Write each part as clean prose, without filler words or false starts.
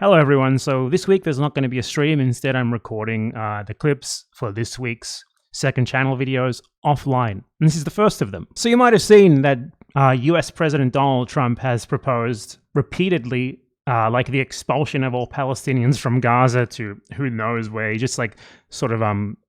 Hello everyone, so this week there's not going to be a stream, instead I'm recording the clips for this week's second channel videos offline. And this is the first of them. So you might have seen that US President Donald Trump has proposed repeatedly the expulsion of all Palestinians from Gaza to who knows where. He just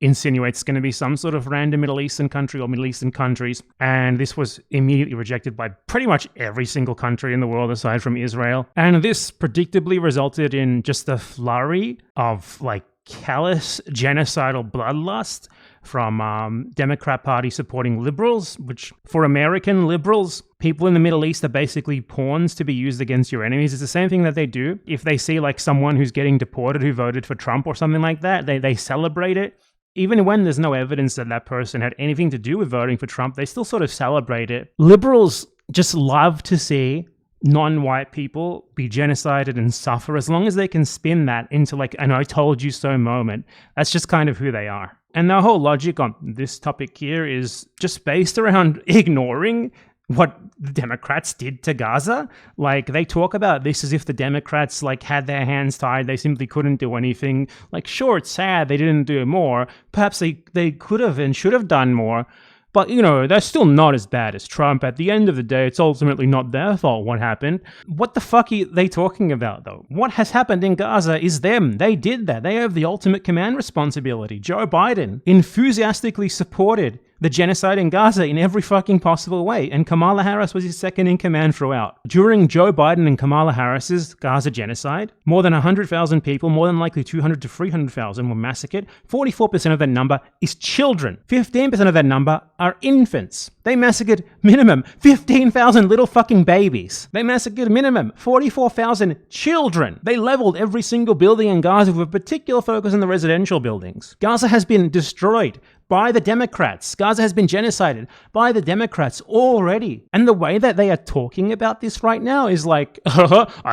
insinuates it's going to be some sort of random Middle Eastern country or Middle Eastern countries. And this was immediately rejected by pretty much every single country in the world aside from Israel. And this predictably resulted in just a flurry of callous genocidal bloodlust from Democrat Party supporting liberals, which for American liberals, people in the Middle East are basically pawns to be used against your enemies. It's the same thing that they do. If they see someone who's getting deported who voted for Trump or something like that, they celebrate it. Even when there's no evidence that that person had anything to do with voting for Trump, they still sort of celebrate it. Liberals just love to see non-white people be genocided and suffer, as long as they can spin that into an I told you so moment. That's just kind of who they are. And the whole logic on this topic here is just based around ignoring what the Democrats did to Gaza. They talk about this as if the Democrats had their hands tied, they simply couldn't do anything. Sure, it's sad they didn't do more. Perhaps they could have and should have done more. But, they're still not as bad as Trump. At the end of the day, it's ultimately not their fault what happened. What the fuck are they talking about, though? What has happened in Gaza is them. They did that. They have the ultimate command responsibility. Joe Biden enthusiastically supported the genocide in Gaza in every fucking possible way, and Kamala Harris was his second in command throughout. During Joe Biden and Kamala Harris's Gaza genocide, more than 100,000 people, more than likely 200 to 300,000 were massacred. 44% of that number is children. 15% of that number are infants. They massacred minimum 15,000 little fucking babies. They massacred minimum 44,000 children. They leveled every single building in Gaza with a particular focus on the residential buildings. Gaza has been destroyed by the Democrats. Gaza has been genocided by the Democrats already. And the way that they are talking about this right now is I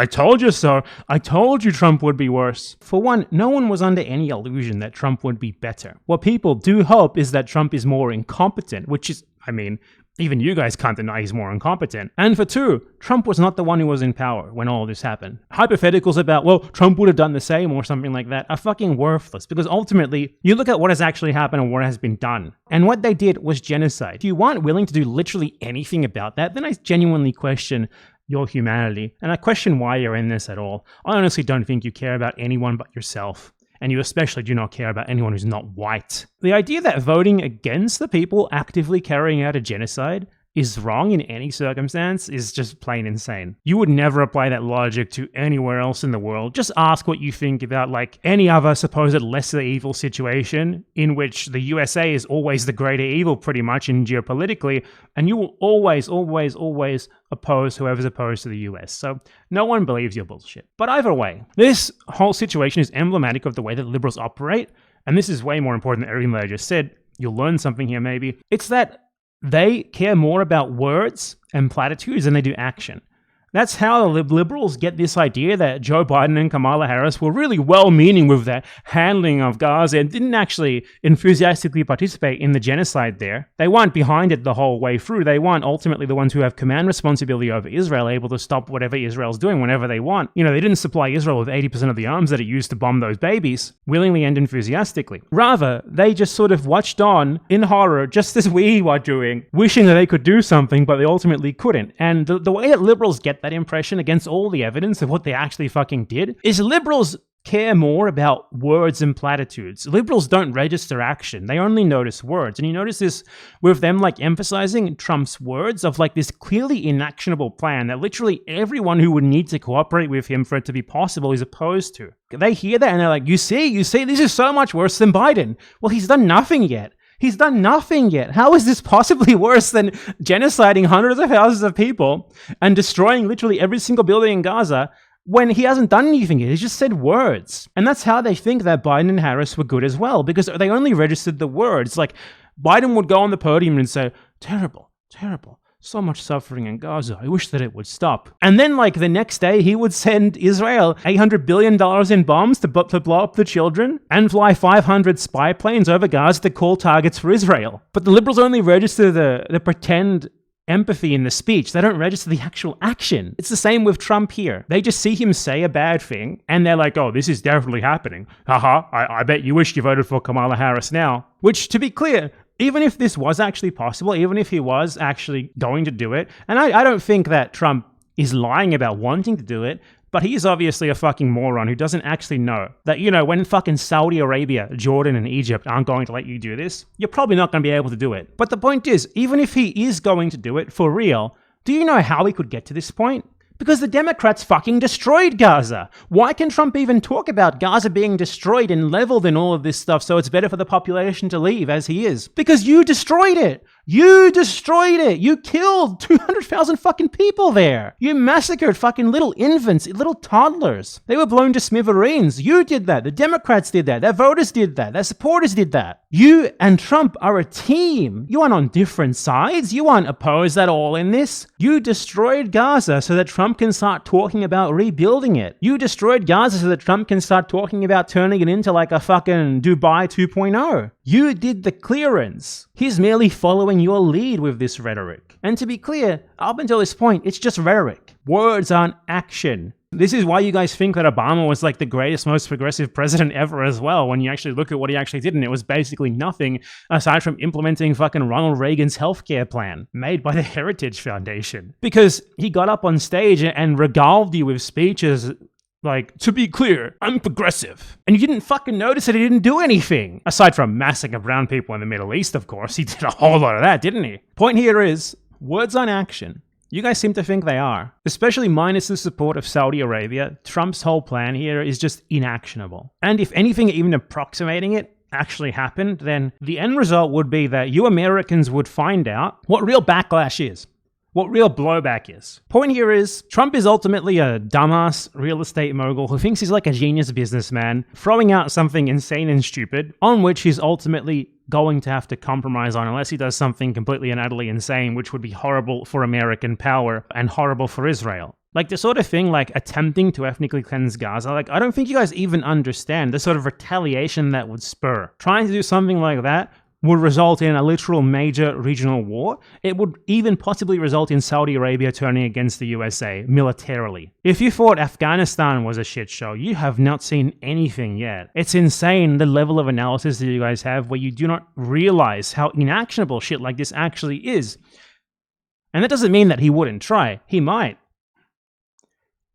told you so. I told you Trump would be worse. For one, no one was under any illusion that Trump would be better. What people do hope is that Trump is more incompetent, which is, even you guys can't deny he's more incompetent. And for two, Trump was not the one who was in power when all this happened. Hypotheticals about, Trump would have done the same or something like that are fucking worthless, because ultimately, you look at what has actually happened and what has been done. And what they did was genocide. If you aren't willing to do literally anything about that, then I genuinely question your humanity. And I question why you're in this at all. I honestly don't think you care about anyone but yourself. And you especially do not care about anyone who's not white. The idea that voting against the people actively carrying out a genocide is wrong in any circumstance is just plain insane. You would never apply that logic to anywhere else in the world. Just ask what you think about any other supposed lesser evil situation in which the USA is always the greater evil pretty much in geopolitically, and you will always, always, always oppose whoever's opposed to the US. So no one believes your bullshit. But either way, this whole situation is emblematic of the way that liberals operate, and this is way more important than everything that I just said. You'll learn something here maybe. It's that they care more about words and platitudes than they do action. That's how the liberals get this idea that Joe Biden and Kamala Harris were really well-meaning with their handling of Gaza and didn't actually enthusiastically participate in the genocide there. They weren't behind it the whole way through. They weren't ultimately the ones who have command responsibility over Israel, able to stop whatever Israel's doing whenever they want. They didn't supply Israel with 80% of the arms that it used to bomb those babies, willingly and enthusiastically. Rather, they just sort of watched on in horror, just as we were doing, wishing that they could do something, but they ultimately couldn't. And the way that liberals get that impression against all the evidence of what they actually fucking did is liberals care more about words and platitudes. Liberals don't register action. They only notice words. And you notice this with them emphasizing Trump's words of this clearly inactionable plan that literally everyone who would need to cooperate with him for it to be possible is opposed to. They hear that and they're you see, this is so much worse than Biden. Well, he's done nothing yet. He's done nothing yet. How is this possibly worse than genociding hundreds of thousands of people and destroying literally every single building in Gaza when he hasn't done anything yet? He's just said words. And that's how they think that Biden and Harris were good as well, because they only registered the words. Biden would go on the podium and say, terrible, terrible. So much suffering in Gaza. I wish that it would stop. And then, the next day, he would send Israel $800 billion in bombs to blow up the children and fly 500 spy planes over Gaza to call targets for Israel. But the liberals only register the pretend empathy in the speech. They don't register the actual action. It's the same with Trump here. They just see him say a bad thing and they're like, oh, this is definitely happening. Haha, I bet you wish you voted for Kamala Harris now. Which, to be clear, even if this was actually possible, even if he was actually going to do it, and I don't think that Trump is lying about wanting to do it, but he is obviously a fucking moron who doesn't actually know that, you know, when fucking Saudi Arabia, Jordan, and Egypt aren't going to let you do this, you're probably not going to be able to do it. But the point is, even if he is going to do it for real, do you know how he could get to this point? Because the Democrats fucking destroyed Gaza. Why can Trump even talk about Gaza being destroyed and leveled and all of this stuff so it's better for the population to leave as he is? Because you destroyed it. You destroyed it. You killed 200,000 fucking people there. You massacred fucking little infants, little toddlers. They were blown to smithereens. You did that. The Democrats did that. Their voters did that. Their supporters did that. You and Trump are a team. You aren't on different sides. You aren't opposed at all in this. You destroyed Gaza so that Trump can start talking about rebuilding it. You destroyed Gaza so that Trump can start talking about turning it into like a fucking Dubai 2.0. You did the clearance. He's merely following your lead with this rhetoric. And to be clear, up until this point, it's just rhetoric. Words aren't action. This is why you guys think that Obama was like the greatest, most progressive president ever as well, when you actually look at what he actually did, and it was basically nothing aside from implementing fucking Ronald Reagan's healthcare plan made by the Heritage Foundation. Because he got up on stage and regaled you with speeches like, to be clear, I'm progressive. And you didn't fucking notice that he didn't do anything. Aside from massacring brown people in the Middle East, of course. He did a whole lot of that, didn't he? Point here is, words on action. You guys seem to think they are. Especially minus the support of Saudi Arabia, Trump's whole plan here is just inactionable. And if anything even approximating it actually happened, then the end result would be that you Americans would find out what real backlash is. What real blowback is. Point here is, Trump is ultimately a dumbass real estate mogul who thinks he's like a genius businessman, throwing out something insane and stupid, on which he's ultimately going to have to compromise on unless he does something completely and utterly insane, which would be horrible for American power and horrible for Israel. Like the sort of thing like attempting to ethnically cleanse Gaza, like I don't think you guys even understand the sort of retaliation that would spur. Trying to do something like that would result in a literal major regional war. It would even possibly result in Saudi Arabia turning against the USA militarily. If you thought Afghanistan was a shit show, you have not seen anything yet. It's insane the level of analysis that you guys have where you do not realize how inactionable shit like this actually is. And that doesn't mean that he wouldn't try. He might.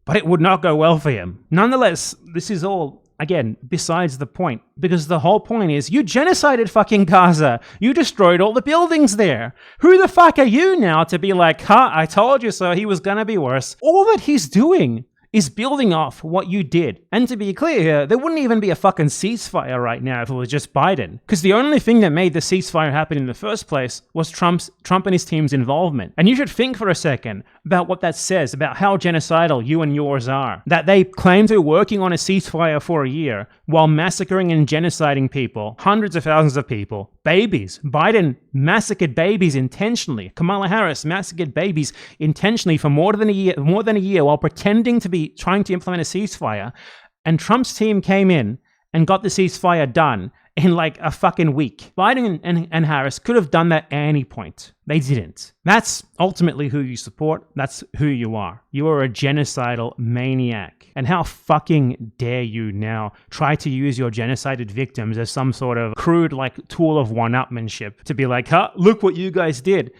But it would not go well for him. Nonetheless, this is all, again, besides the point, because the whole point is you genocided fucking Gaza. You destroyed all the buildings there. Who the fuck are you now to be like, I told you so, he was gonna be worse. All that he's doing is building off what you did. And to be clear, there wouldn't even be a fucking ceasefire right now if it was just Biden. Because the only thing that made the ceasefire happen in the first place was Trump and his team's involvement. And you should think for a second about what that says, about how genocidal you and yours are. That they claim to be working on a ceasefire for a year while massacring and genociding people, hundreds of thousands of people, babies. Biden massacred babies intentionally. Kamala Harris massacred babies intentionally for more than a year while pretending to be trying to implement a ceasefire. And Trump's team came in and got the ceasefire done in like a fucking week. Biden and Harris could have done that at any point. They didn't. That's ultimately who you support. That's who you are. You are a genocidal maniac. And how fucking dare you now try to use your genocided victims as some sort of crude like tool of one-upmanship to be like, look what you guys did.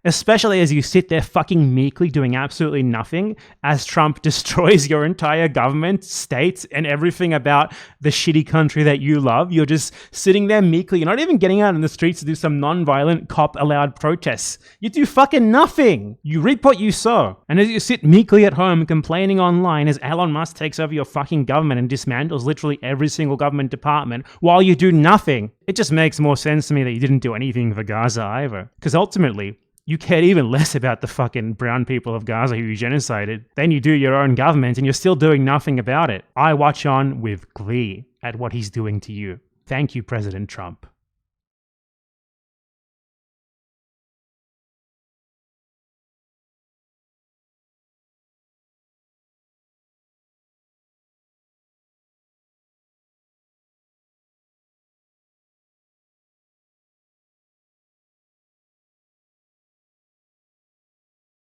Especially as you sit there fucking meekly doing absolutely nothing as Trump destroys your entire government, state, and everything about the shitty country that you love. You're just sitting there meekly. You're not even getting out in the streets to do some non-violent cop-allowed protests. You do fucking nothing. You reap what you sow. And as you sit meekly at home complaining online as Elon Musk takes over your fucking government and dismantles literally every single government department while you do nothing, it just makes more sense to me that you didn't do anything for Gaza either. Because ultimately, you cared even less about the fucking brown people of Gaza who you genocided than you do your own government, and you're still doing nothing about it. I watch on with glee at what he's doing to you. Thank you, President Trump.